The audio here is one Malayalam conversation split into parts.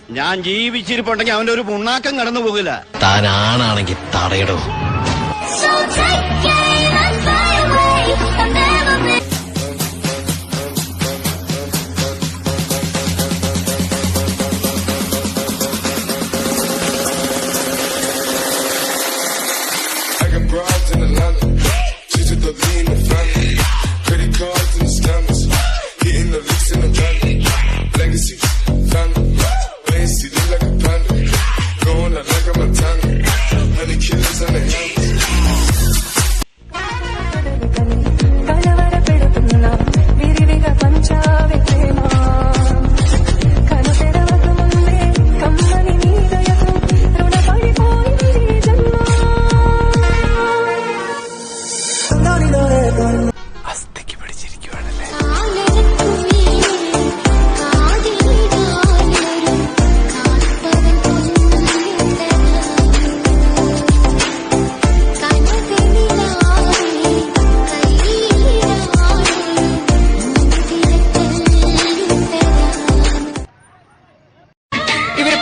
ഞാൻ ജീവിച്ചിരിപ്പുണ്ടെങ്കിൽ അവന്റെ ഒരു പുണ്ണാക്കം കടന്നു പോകില്ല. താനാണെങ്കിൽ തടയടോ.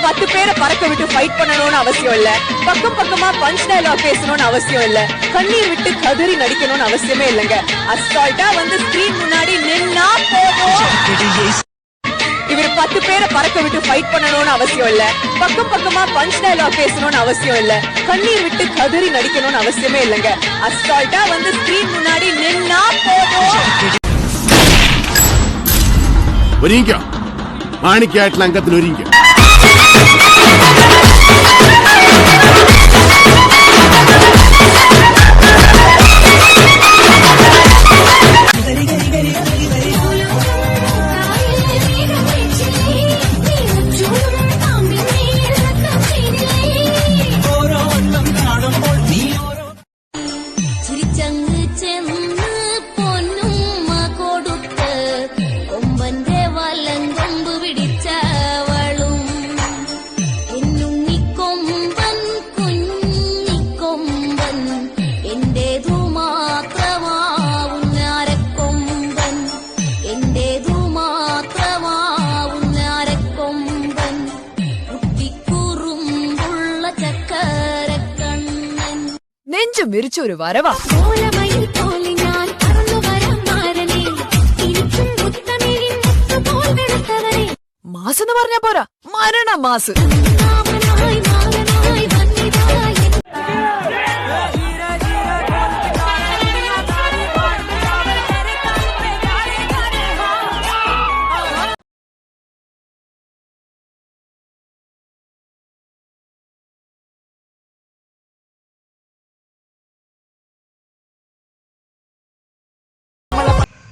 பத்து பேரை பறக்க விட்டு ஃபைட் பண்ணணும்னு அவசியம் இல்ல. பக்கம் பக்கமா பஞ்ச் டயலாக் பேசணும்னு அவசியம் இல்ல. கண்ணீர் விட்டு கதறி நடிக்கணும்னு அவசியமே இல்லங்க. அசால்ட்டா வந்து ஸ்கிரீன் முன்னாடி நின்னா போதும். இவர் 10 பேரை பறக்க விட்டு ஃபைட் பண்ணணும்னு அவசியம் இல்ல. பக்கம் பக்கமா பஞ்ச் டயலாக் பேசணும்னு அவசியம் இல்ல. கண்ணீர் விட்டு கதறி நடிக்கணும்னு அவசியமே இல்லங்க. அசால்ட்டா வந்து ஸ்கிரீன் முன்னாடி நின்னா போதும். ഒരുങ്ങിക്കോ, മാണിക്കായിട്ടുള്ള അംഗത്തിൽ ഒരുങ്ങിക്കോ. നെഞ്ചു മിരിച്ചൊരു വരവാ. മാസ് എന്ന് പറഞ്ഞാ പോരാ, മരണ മാസ്.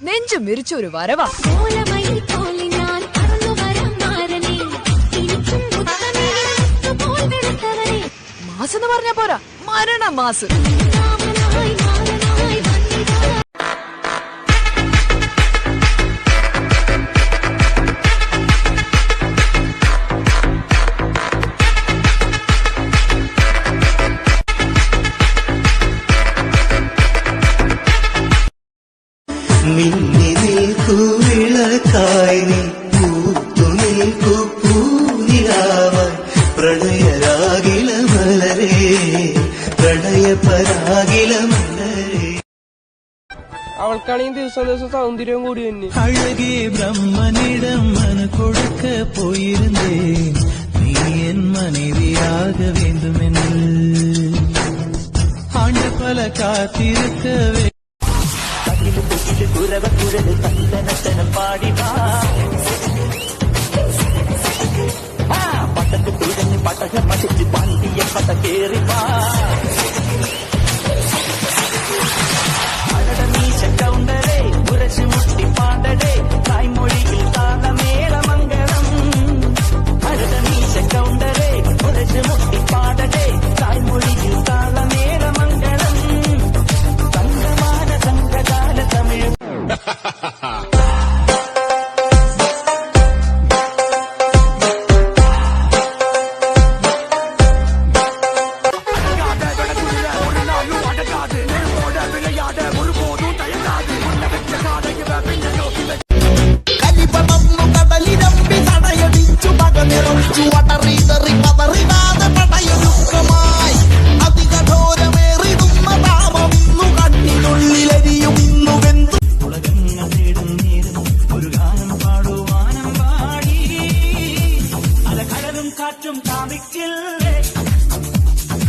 നെഞ്ചു മിരിച്ചൊരു വരവാ. മാസ് എന്ന് പറഞ്ഞാ പോരാ, മരണ മാസ്. മിന്നി നിൽക്കൂ വിളക്കായി നീ, പൂത്തു നിൽക്കൂ പൂനിലാവായി, പ്രണയരാഗില മലരേ, പ്രണയ പരാഗില മലരേ. അവൾക്കാണെങ്കിൽ ദിവസം ദിവസം സൗന്ദര്യം കൂടി തന്നെ. അഴകേ ബ്രഹ്മനിടം മന കൊടുക്ക പോയിരുന്നേ, നീ എൻ മனைவியாக വേണ്ടുമെന്ന് ആണ്ട് പല കാത്തിരുക്കവേ. കുരവക്കുരല് തന്നനത്തനം പാടിവാ, പട്ടക്ക് തുഴഞ്ഞ് പട്ടക മടിച്ച് പന്തിയ പട്ട കേറിവാ.